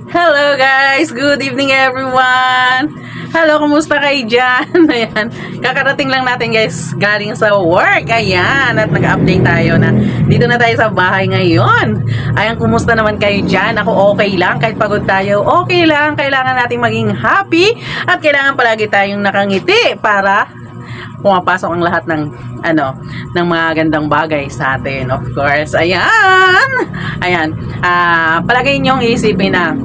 Hello guys! Good evening everyone! Hello, kumusta kayo dyan? Ayan, kakarating lang natin guys galing sa work. Ayan, at nag-update tayo na dito na tayo sa bahay ngayon. Ayan, kumusta naman kayo dyan? Ako okay lang, kahit pagod tayo, okay lang. Kailangan natin maging happy at kailangan palagi tayong nakangiti para pumapasok ang lahat ng ng mga gandang bagay sa atin, of course. Ayan. Ayan. Palagi ninyong isipin na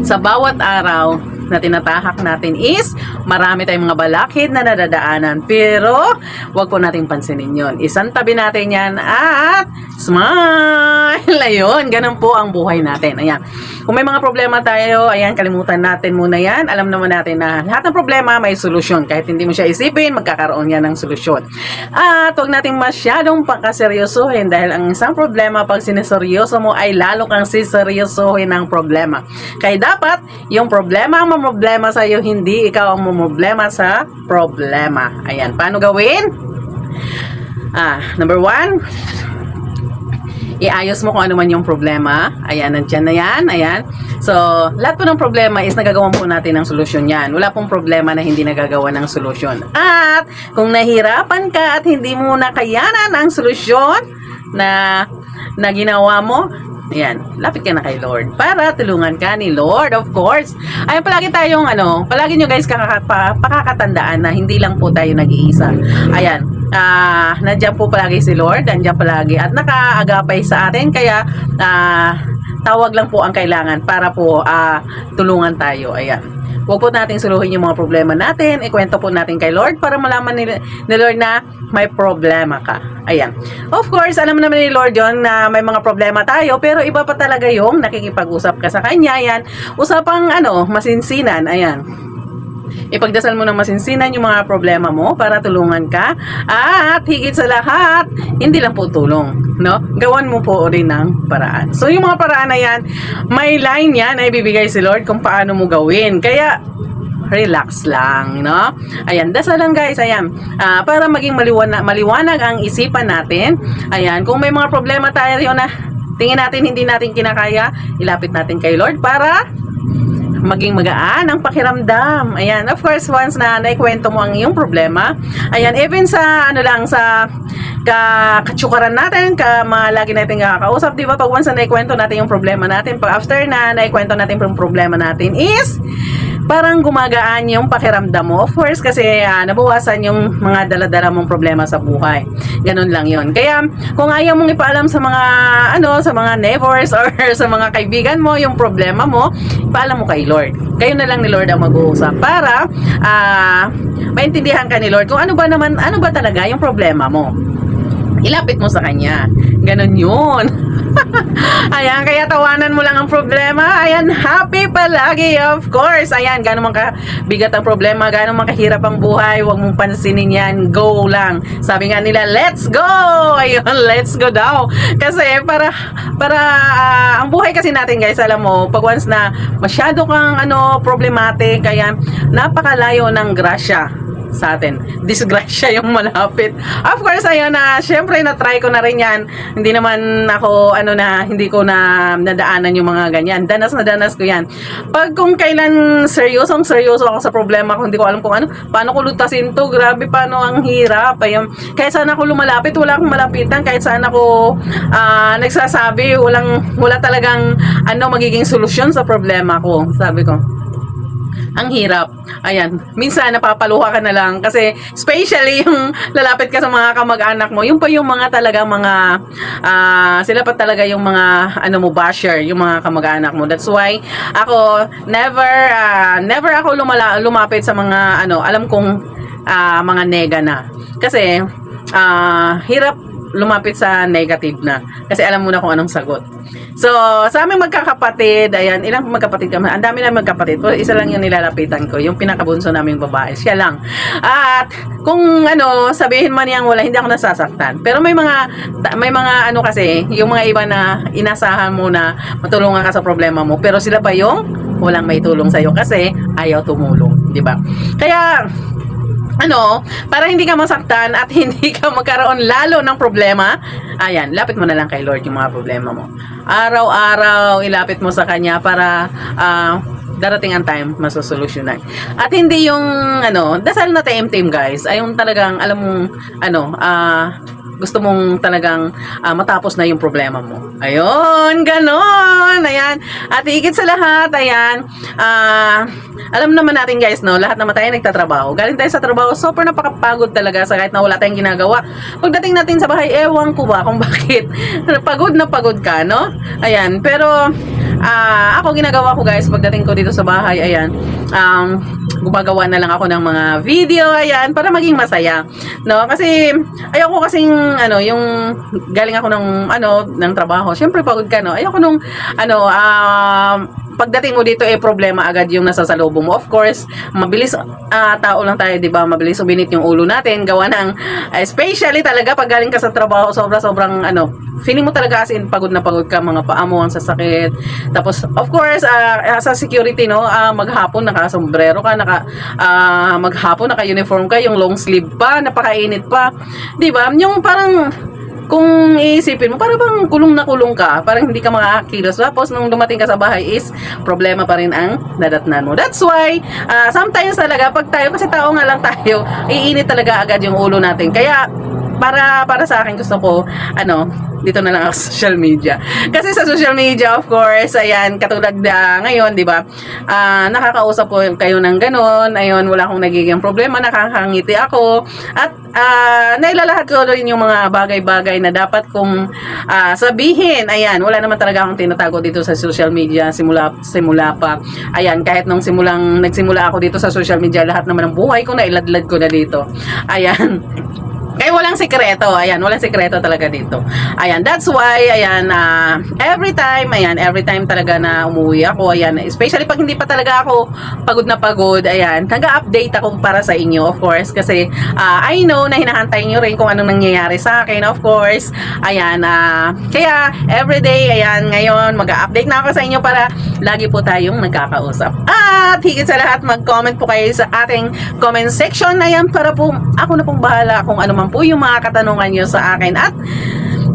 sa bawat araw na tinatahak natin is marami tayong mga balakid na nadadaanan, pero wag po nating pansinin yon. Isang tabi natin yan at smile. Ayun, ganun po ang buhay natin. Ayan. Kung may mga problema tayo, ayan, kalimutan natin muna yan. Alam naman natin na lahat ng problema may solusyon. Kahit hindi mo siya isipin, magkakaroon yan ng solusyon. At huwag natin masyadong pagkaseryosohin dahil ang isang problema pag sineseryoso mo ay lalo kang siseryosohin ng problema. Kaya dapat, yung problema ang problema sa iyo, hindi ikaw ang problema sa problema. Ayan, paano gawin? Number 1, iayos mo kung ano man yung problema. Ayan, nandyan na yan. Ayan. So, lahat po ng problema is nagagawan po natin ng solusyon yan. Wala pong problema na hindi nagagawa ng solusyon. At kung nahirapan ka at hindi mo nakayanan ang solusyon na ginawa mo, ayan, lapit ka na kay Lord para tulungan ka ni Lord, of course. Ayan, palagi tayong palagi nyo guys pakakatandaan na hindi lang po tayo nag-iisa. Ayan, nandiyan po palagi si Lord, nandiyan palagi at nakaagapay sa atin, kaya tawag lang po ang kailangan para po tulungan tayo. Ayan, huwag po natin suluhin yung mga problema natin, ikwento po natin kay Lord para malaman ni Lord na may problema ka. Ayan. Of course, alam naman ni Lord yon na may mga problema tayo, pero iba pa talaga yung nakikipag-usap ka sa Kanya. Ayan. Usapang masinsinan. Ayan. Ipagdasal mo ng masinsinan yung mga problema mo para tulungan ka. At higit sa lahat, hindi lang po tulong, no? Gawan mo po rin ng paraan. So, yung mga paraan na yan, may line yan na ibibigay si Lord kung paano mo gawin. Kaya, relax lang, no? Ayan, dasal lang guys, ayan. Para maging maliwanag ang isipan natin. Ayan, kung may mga problema tayo na tingin natin hindi natin kinakaya, ilapit natin kay Lord para maging magaan ang pakiramdam. Ayan, of course, once na naikwento mo ang iyong problema, ayan, even sa sa katsukaran natin, lagi natin kakausap, di ba? Pag once na naikwento natin yung problema natin, pag after na naikwento natin yung problema natin is parang gumagaan yung pakiramdam mo. Of course, kasi nabawasan yung mga dala-dala mong problema sa buhay. Ganun lang yon. Kaya, kung ayaw mong ipaalam sa mga, sa mga neighbors or sa mga kaibigan mo, yung problema mo, ipaalam mo kay Lord. Kayo na lang ni Lord ang mag-uusap para maintindihan ka ni Lord kung ano ba talaga yung problema mo. Ilapit mo sa Kanya. Ganun yun. Ayan, kaya tawanan mo lang ang problema. Ayan, happy palagi, of course. Ayan, gano'n man kabigat ang problema, gano'n man kahirap ang buhay, huwag mong pansinin yan. Go lang. Sabi nga nila, let's go! Ayun, let's go daw. Kasi para ang buhay kasi natin guys, alam mo, pag once na masyado kang problematic, ayan, napakalayo ng grasya sa atin. Disgrasya yung malapit. Of course, ayun syempre na-try ko na rin yan. Hindi naman ako, hindi ko na nadaanan yung mga ganyan. Danas na danas ko yan. Pag kung kailan seryoso ako sa problema ko, hindi ko alam kung paano ko lutasin to, grabe, paano ang hirap. Ayun. Kahit saan ako lumalapit, wala akong malapitan. Kahit saan ako nagsasabi, wala talagang magiging solusyon sa problema ko. Sabi ko, ang hirap. Ayan, minsan napapaluha ka na lang kasi especially yung lalapit ka sa mga kamag-anak mo, yung pa yung mga talagang mga sila pa talaga yung mga basher, yung mga kamag-anak mo. That's why ako never ako lumapit sa mga alam kong mga nega na. Kasi hirap lumapit sa negative na kasi alam mo na kung anong sagot. So, sa aming magkakapatid, ayan, ilang magkapatid kami? Ang dami na magkapatid. Pero isa lang yung nilalapitan ko, yung pinakabunso naming babae. Siya lang. At kung sabihin man niyang wala, hindi ako nasasaktan. Pero may mga kasi, yung mga iba na inasahan mo na matulungan ka sa problema mo, pero sila pa yung walang may tulong sa'yo kasi ayaw tumulong, di ba? Kaya para hindi ka masaktan at hindi ka magkaroon lalo ng problema, ayan, lapit mo na lang kay Lord yung mga problema mo. Araw-araw, ilapit mo sa Kanya para darating ang time, masusolusyonan. At hindi yung, dasal na team guys, ay yung talagang, alam mong, gusto mong talagang matapos na yung problema mo. Ayun, ganon. Ayan. At higit sa lahat, ayan, alam naman natin guys, no, lahat naman tayo nagtatrabaho. Galing tayo sa trabaho, super napakapagod talaga sa kahit na wala tayong ginagawa. Pagdating natin sa bahay, ewan ko ba kung bakit. Pagod na pagod ka, no? Ayan, pero ako ginagawa ko guys, pagdating ko dito sa bahay, ayan, gumagawa na lang ako ng mga video, ayan, para maging masaya, no? Kasi ayoko kasing yung galing ako ng trabaho. Syempre pagod ka, no? Ayoko nung pagdating mo dito problema agad yung nasasalubong mo. Of course, mabilis tao lang tayo, 'di ba? Mabilis uminit yung ulo natin gawa ng especially talaga pag galing ka sa trabaho, sobrang feeling mo talaga as in pagod na pagod ka, mga paa mo ang sasakit. Tapos of course, sa security, no, maghapon naka-sombrero ka, maghapon naka-uniform ka, yung long sleeve pa, napakainit pa. 'Di ba? Yung parang kung iisipin mo, parang bang kulong na kulong ka, parang hindi ka makakakilos. Tapos nung dumating ka sa bahay is problema pa rin ang dadatnan mo. That's why sometimes talaga pag tayo, kasi tao nga lang tayo, iinit talaga agad yung ulo natin. Kaya para sa akin gusto ko dito na lang ako sa social media. Kasi sa social media, of course, ayan, katulad ngayon, di ba, nakakausap po kayo ng ganun, ayun, wala akong nagiging problema, nakakangiti ako, at nailalahad ko rin yung mga bagay-bagay na dapat kong sabihin, ayan, wala naman talaga akong tinatago dito sa social media, simula pa, ayan, kahit nung nagsimula ako dito sa social media, lahat naman ng buhay ko na iladlad ko na dito, ayan. Kaya walang sikreto, ayan, walang sikreto talaga dito. Ayan, that's why, ayan, every time talaga na umuwi ako, ayan, especially pag hindi pa talaga ako pagod na pagod, ayan, nag-update ako para sa inyo, of course, kasi I know na hinahantay nyo rin kung anong nangyayari sa akin, of course, ayan, kaya everyday, ayan, ngayon, mag-update na ako sa inyo para lagi po tayong nagkakausap. At higit sa lahat, mag-comment po kayo sa ating comment section, ayan, para po ako na pong bahala kung ano man po yung mga katanungan nyo sa akin at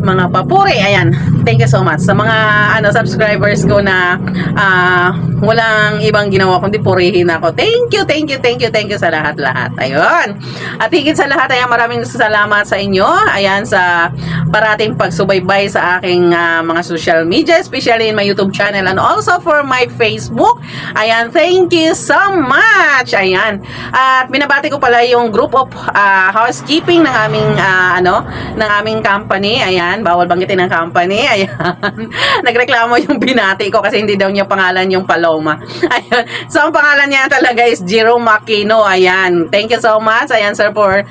mga papuri. Ayan, thank you so much sa mga subscribers ko na walang ibang ginawa kundi purihin ako. Thank you sa lahat-lahat. Ayun. At higit sa lahat, ayan, maraming salamat sa inyo. Ayan, sa parating pagsubaybay sa aking mga social media, especially in my YouTube channel and also for my Facebook. Ayan, thank you so much. Ayan. At binabati ko pala yung group of housekeeping ng aming company. Ayan, bawal banggitin ng company. Ayan. Nagreklamo yung binati ko kasi hindi daw niya pangalan yung Paloma. Ayan. So, ang pangalan niya talaga is Jerome Aquino. Ayan. Thank you so much. Ayan, sir, for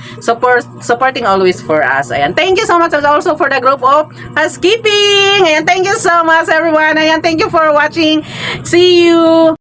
supporting always for us. Ayan. Thank you so much also for the group of housekeeping. Ayan. Thank you so much, everyone. Ayan. Thank you for watching. See you.